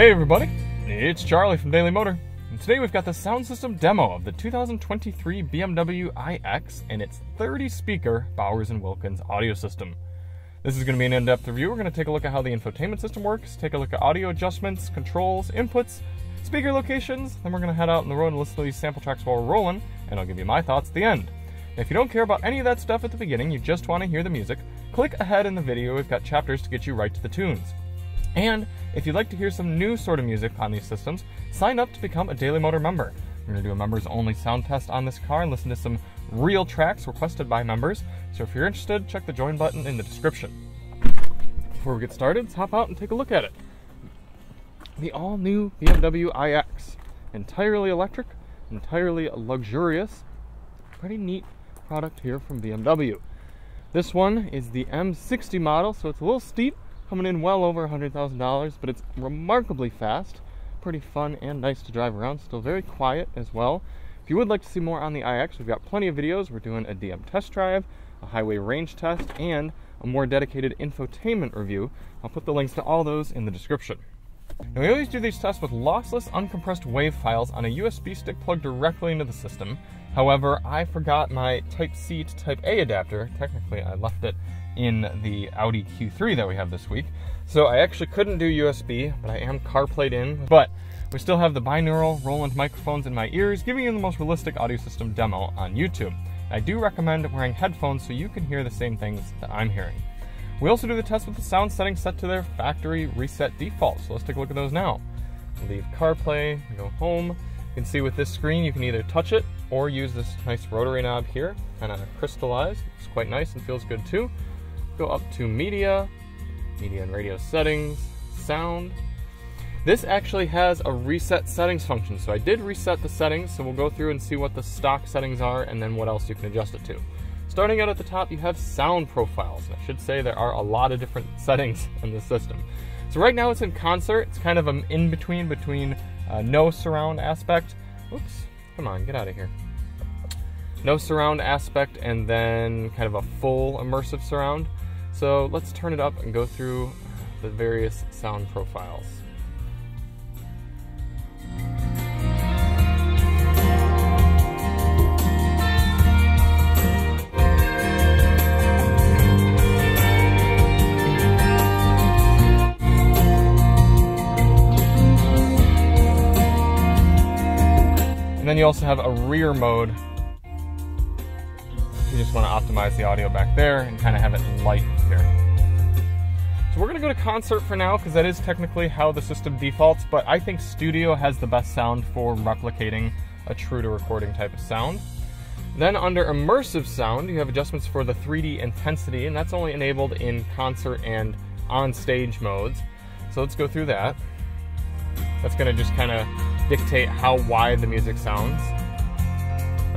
Hey everybody, it's Charlie from Daily Motor, and today we've got the sound system demo of the 2023 BMW iX and its 30-speaker Bowers and Wilkins audio system. This is going to be an in-depth review. We're going to take a look at how the infotainment system works, take a look at audio adjustments, controls, inputs, speaker locations, then we're going to head out on the road and listen to these sample tracks while we're rolling, and I'll give you my thoughts at the end. If you don't care about any of that stuff at the beginning, you just want to hear the music, click ahead in the video. We've got chapters to get you right to the tunes. And if you'd like to hear some new sort of music on these systems, sign up to become a Daily Motor member. We're going to do a members-only sound test on this car and listen to some real tracks requested by members. So if you're interested, check the join button in the description. Before we get started, let's hop out and take a look at it. The all-new BMW iX. Entirely electric, entirely luxurious. Pretty neat product here from BMW. This one is the M60 model, so it's a little steep, coming in well over $100,000, but it's remarkably fast, pretty fun and nice to drive around, still very quiet as well. If you would like to see more on the iX, we've got plenty of videos. We're doing a DM test drive, a highway range test, and a more dedicated infotainment review. I'll put the links to all those in the description. Now, we always do these tests with lossless, uncompressed WAV files on a USB stick plugged directly into the system. However, I forgot my Type-C to Type-A adapter. Technically, I left it in the Audi Q3 that we have this week. So I actually couldn't do USB, but I am CarPlayed in. But we still have the binaural Roland microphones in my ears, giving you the most realistic audio system demo on YouTube. I do recommend wearing headphones so you can hear the same things that I'm hearing. We also do the test with the sound settings set to their factory reset defaults. So let's take a look at those now. We'll leave CarPlay, go home. You can see with this screen, you can either touch it or use this nice rotary knob here, kind of crystallized. It's quite nice and feels good too. Go up to media and radio settings, sound. This actually has a reset settings function. So I did reset the settings, so we'll go through and see what the stock settings are and then what else you can adjust it to. Starting out at the top, you have sound profiles. I should say there are a lot of different settings in this system. So right now it's in concert. It's kind of an in-between between no surround aspect. Oops, come on, get out of here. No surround aspect and then kind of a full immersive surround. So let's turn it up and go through the various sound profiles. And then you also have a rear mode. You just want to optimize the audio back there and kind of have it light here. So we're going to go to concert for now because that is technically how the system defaults, but I think studio has the best sound for replicating a true to recording type of sound. Then under immersive sound, you have adjustments for the 3D intensity, and that's only enabled in concert and on stage modes. So let's go through that. That's going to just kind of dictate how wide the music sounds.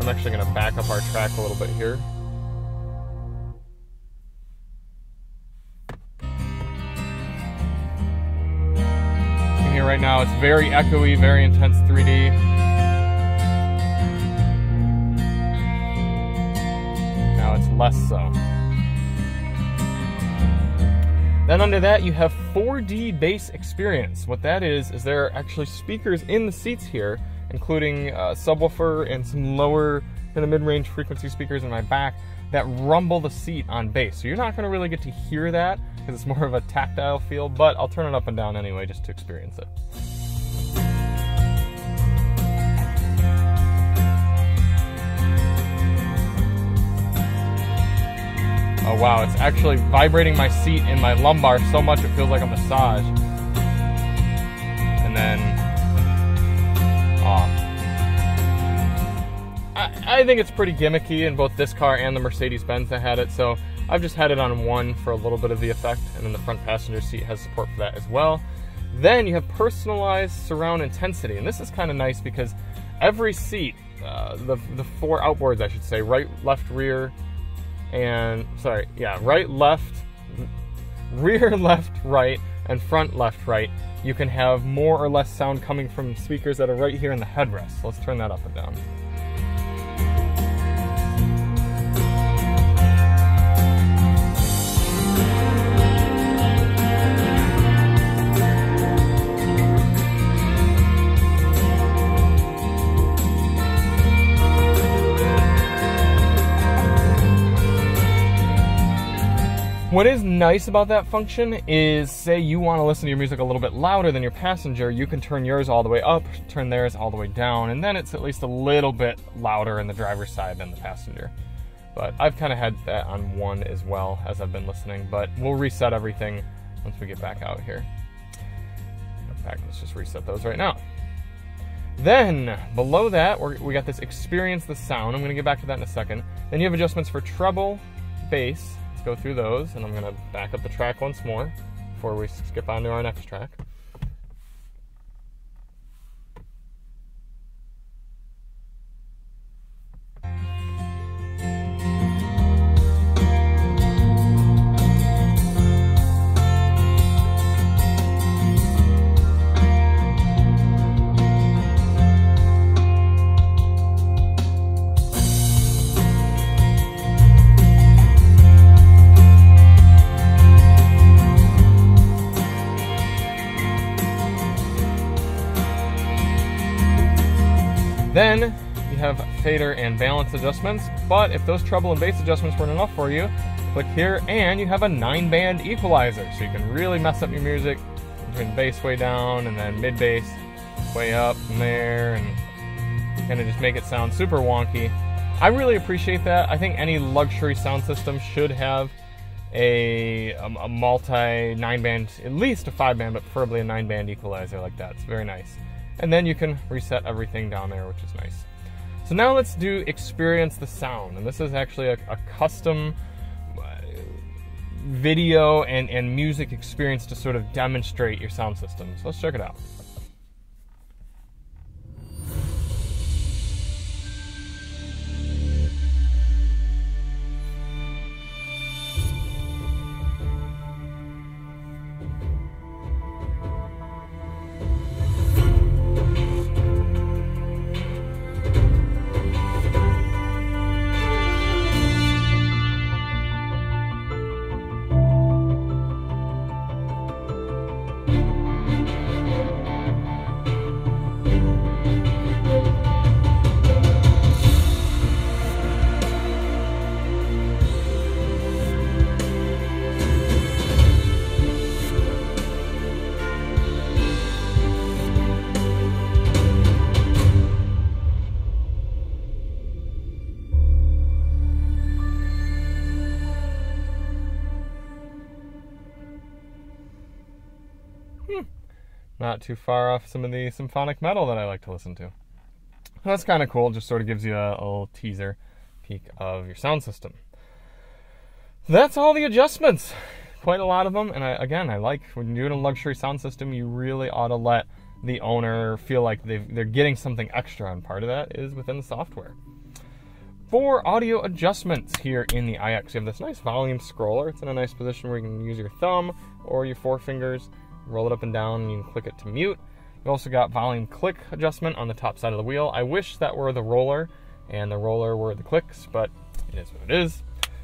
I'm actually going to back up our track a little bit here. You can hear right now it's very echoey, very intense 3D. Now it's less so. Then under that you have 4D bass experience. What that is there are actually speakers in the seats here, including a subwoofer and some lower kind of mid-range frequency speakers in my back that rumble the seat on bass. So you're not going to really get to hear that because it's more of a tactile feel, but I'll turn it up and down anyway just to experience it. Oh wow, it's actually vibrating my seat in my lumbar so much it feels like a massage. And then off. I think it's pretty gimmicky in both this car and the Mercedes-Benz that had it, so I've just had it on one for a little bit of the effect, and then the front passenger seat has support for that as well. Then you have personalized surround intensity, and this is kind of nice because every seat, the four outboards I should say, right, left, rear, and right, left, rear, left, right, and front, left, right, you can have more or less sound coming from speakers that are right here in the headrest. So let's turn that up and down. What is nice about that function is, say you want to listen to your music a little bit louder than your passenger, you can turn yours all the way up, turn theirs all the way down, and then it's at least a little bit louder in the driver's side than the passenger. But I've kind of had that on one as well as I've been listening, but we'll reset everything once we get back out here. In fact, let's just reset those right now. Then, below that, we got this experience the sound. I'm going to get back to that in a second. Then you have adjustments for treble, bass. Let's go through those, and I'm going to back up the track once more before we skip on to our next track. Then you have fader and balance adjustments, but if those treble and bass adjustments weren't enough for you, click here and you have a 9-band equalizer, so you can really mess up your music between bass way down and then mid bass way up from there, and kind of just make it sound super wonky. I really appreciate that. I think any luxury sound system should have a multi 9-band, at least a 5-band, but preferably a 9-band equalizer like that. It's very nice. And then you can reset everything down there, which is nice. So now let's do experience the sound. And this is actually a custom video and music experience to sort of demonstrate your sound system. So let's check it out. Not too far off some of the symphonic metal that I like to listen to. That's kind of cool. Just sort of gives you a little teaser peek of your sound system. That's all the adjustments. Quite a lot of them. And I like when you're doing a luxury sound system, you really ought to let the owner feel like they're getting something extra, and part of that is within the software. For audio adjustments here in the iX, you have this nice volume scroller. It's in a nice position where you can use your thumb or your forefingers, roll it up and down, and you can click it to mute. You've also got volume click adjustment on the top side of the wheel. I wish that were the roller and the roller were the clicks, but it is what it is.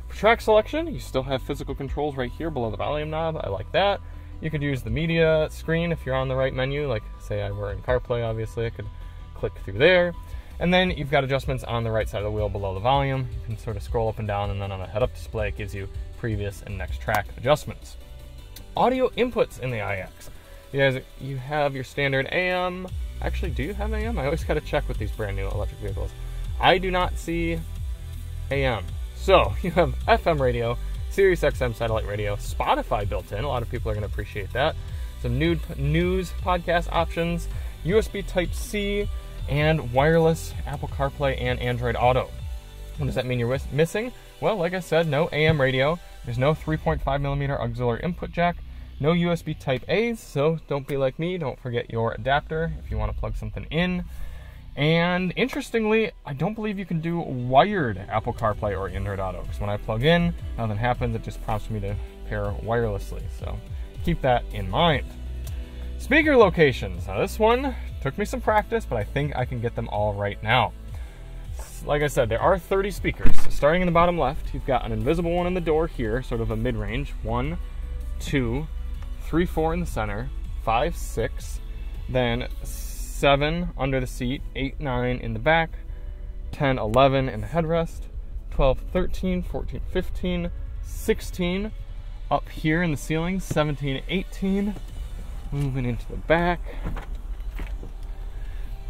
For track selection, you still have physical controls right here below the volume knob. I like that. You could use the media screen if you're on the right menu, like say I were in CarPlay, obviously. I could click through there. And then you've got adjustments on the right side of the wheel below the volume. You can sort of scroll up and down, and then on a head-up display, it gives you previous and next track adjustments. Audio inputs in the iX. You have your standard AM. Actually, do you have AM? I always got to check with these brand new electric vehicles. I do not see AM. So you have FM radio, Sirius XM satellite radio, Spotify built in. A lot of people are going to appreciate that. Some news podcast options, USB Type-C, and wireless Apple CarPlay and Android Auto. What does that mean you're missing? Well, like I said, no AM radio. There's no 3.5mm auxiliary input jack, no USB Type-A's, so don't be like me, don't forget your adapter if you want to plug something in. And interestingly, I don't believe you can do wired Apple CarPlay or Android Auto, because when I plug in, nothing happens, it just prompts me to pair wirelessly, so keep that in mind. Speaker locations. Now this one took me some practice, but I think I can get them all right now. Like I said, there are 30 speakers. So starting in the bottom left, you've got an invisible one in the door here, sort of a mid-range. 1, 2, 3, 4 in the center, 5, 6, then 7 under the seat, 8, 9 in the back, 10, 11 in the headrest, 12, 13, 14, 15, 16 Up here in the ceiling, 17, 18. Moving into the back,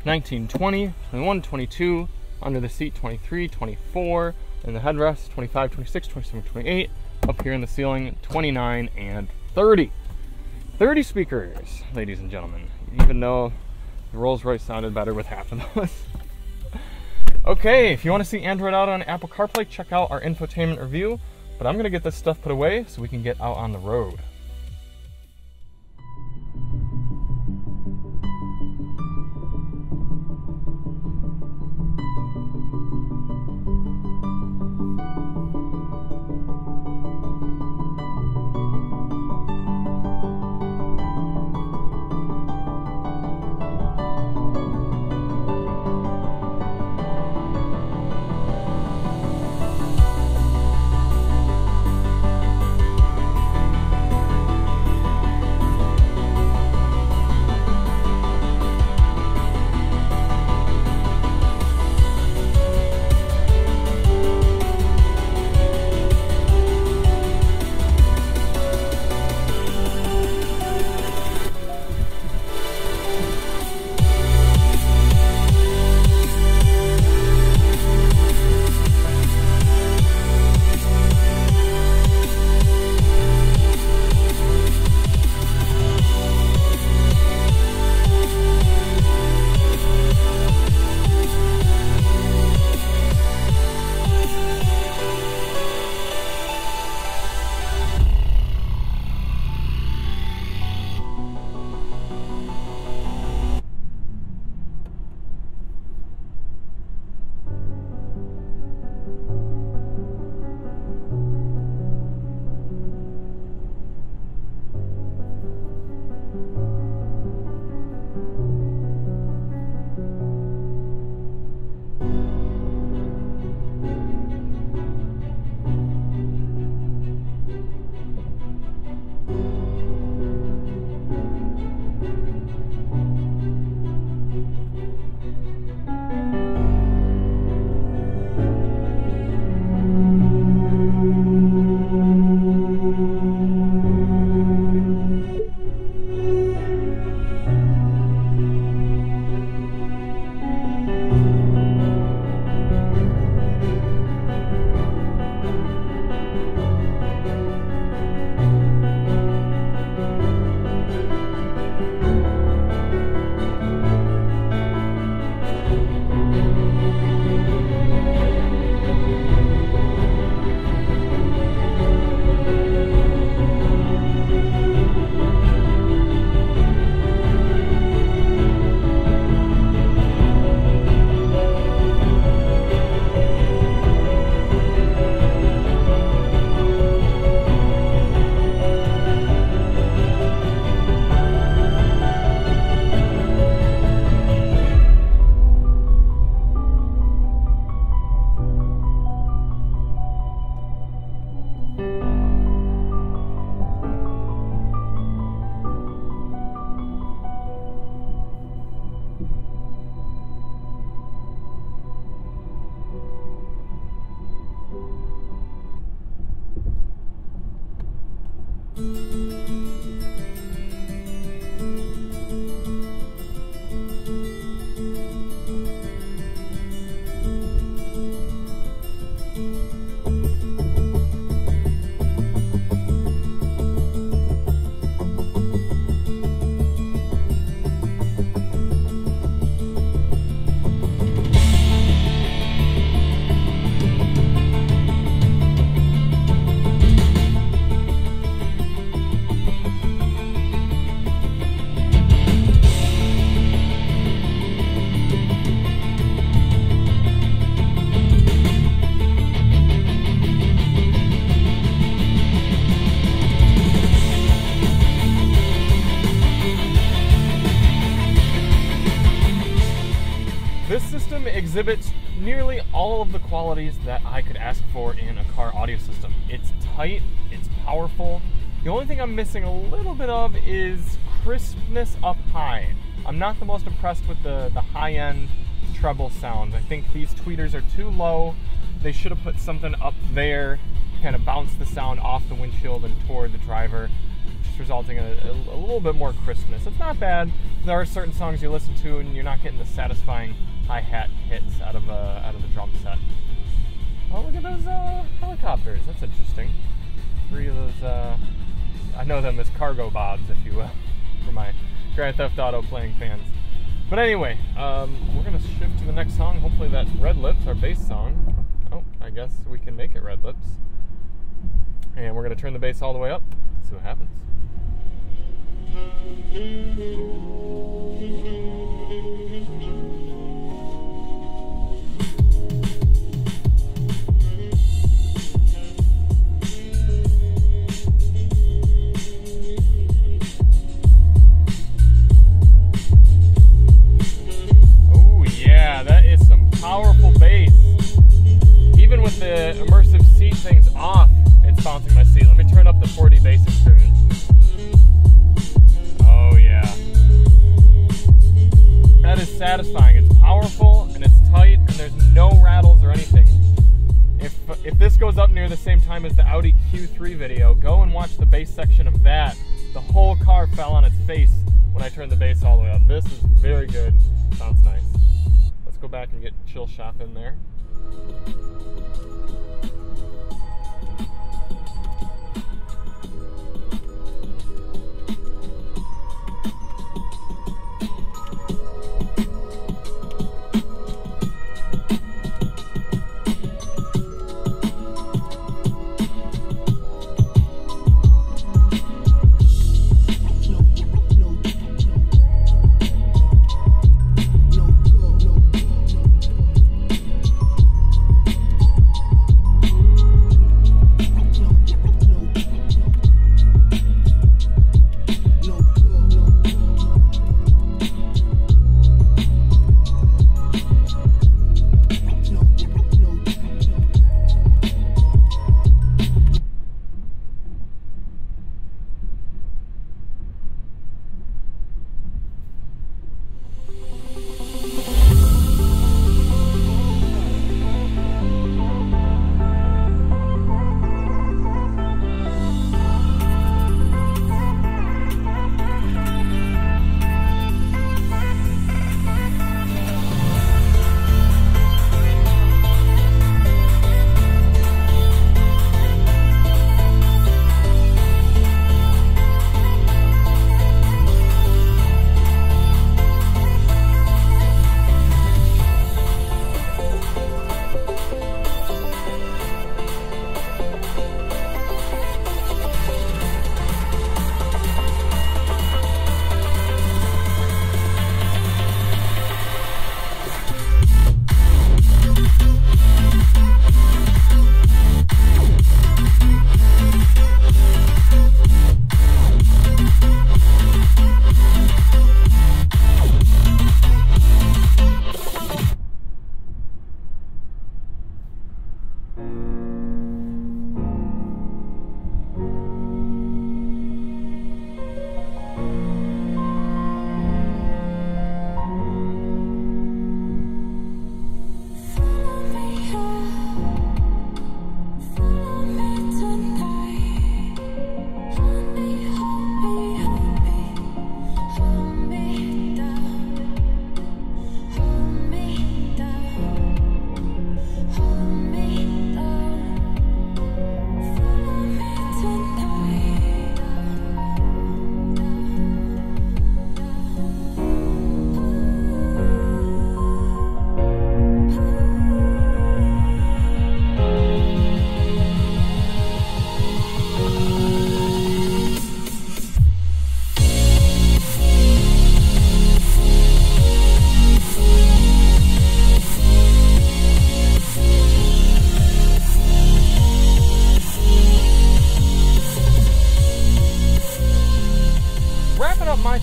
19, 20, 21, 22. Under the seat, 23, 24. In the headrest, 25, 26, 27, 28. Up here in the ceiling, 29 and 30. 30 speakers, ladies and gentlemen. Even though the Rolls-Royce sounded better with half of those. Okay, if you want to see Android Auto on Apple CarPlay, check out our infotainment review. But I'm going to get this stuff put away so we can get out on the road. This system exhibits nearly all of the qualities that I could ask for in a car audio system. It's tight, it's powerful. The only thing I'm missing a little bit of is crispness up high. I'm not the most impressed with the high-end treble sounds. I think these tweeters are too low. They should have put something up there kind of bounce the sound off the windshield and toward the driver, just resulting in a little bit more crispness. It's not bad. There are certain songs you listen to and you're not getting the satisfying hi-hat hits out of the drum set. Oh, look at those helicopters. That's interesting. 3 of those, I know them as cargo bobs, if you will, for my Grand Theft Auto playing fans. But anyway, we're going to shift to the next song. Hopefully that's Redlips, our bass song. Oh, I guess we can make it Redlips. And we're going to turn the bass all the way up, see what happens. Powerful bass. Even with the immersive seat things off, it's bouncing my seat. Let me turn up the 4D bass experience. Oh yeah. That is satisfying. It's powerful and it's tight and there's no rattles or anything. If this goes up near the same time as the Audi Q3 video, go and watch the bass section of that. The whole car fell on its face when I turned the bass all the way up. This is very good. Sounds nice. Go back and get ChillShop in there.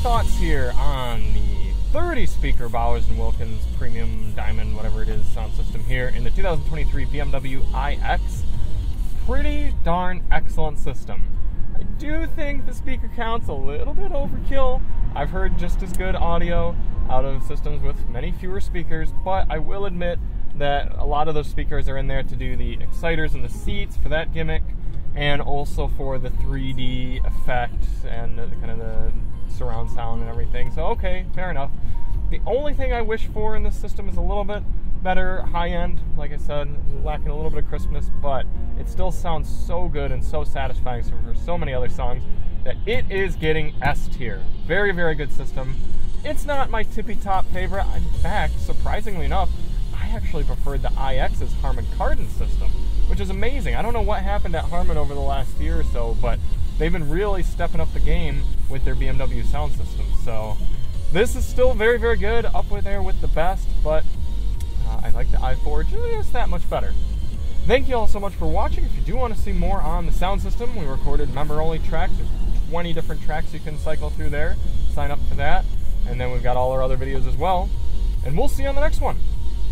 thoughts here on the 30-speaker Bowers and Wilkins Premium Diamond, whatever it is, sound system here in the 2023 BMW iX. Pretty darn excellent system. I do think the speaker count's a little bit overkill. I've heard just as good audio out of systems with many fewer speakers, but I will admit that a lot of those speakers are in there to do the exciters and the seats for that gimmick, and also for the 3D effect and the kind of the surround sound and everything. So okay, fair enough. The only thing I wish for in this system is a little bit better high-end. Like I said, lacking a little bit of crispness, but it still sounds so good and so satisfying for so many other songs that it is getting S tier. Very, very good system. It's not my tippy-top favorite. In fact, surprisingly enough, I actually preferred the iX's Harman Kardon system, which is amazing. I don't know what happened at Harman over the last year or so, but they've been really stepping up the game with their BMW sound system. So this is still very, very good, up there with the best, but I like the i4 just that much better. Thank you all so much for watching. If you do want to see more on the sound system, we recorded member-only tracks. There's 20 different tracks you can cycle through there. Sign up for that. And then we've got all our other videos as well. And we'll see you on the next one.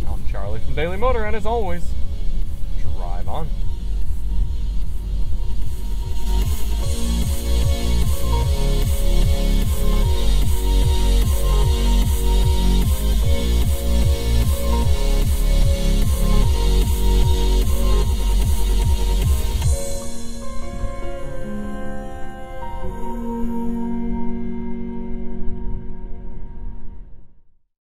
I'm Charlie from Daily Motor, and as always, drive on.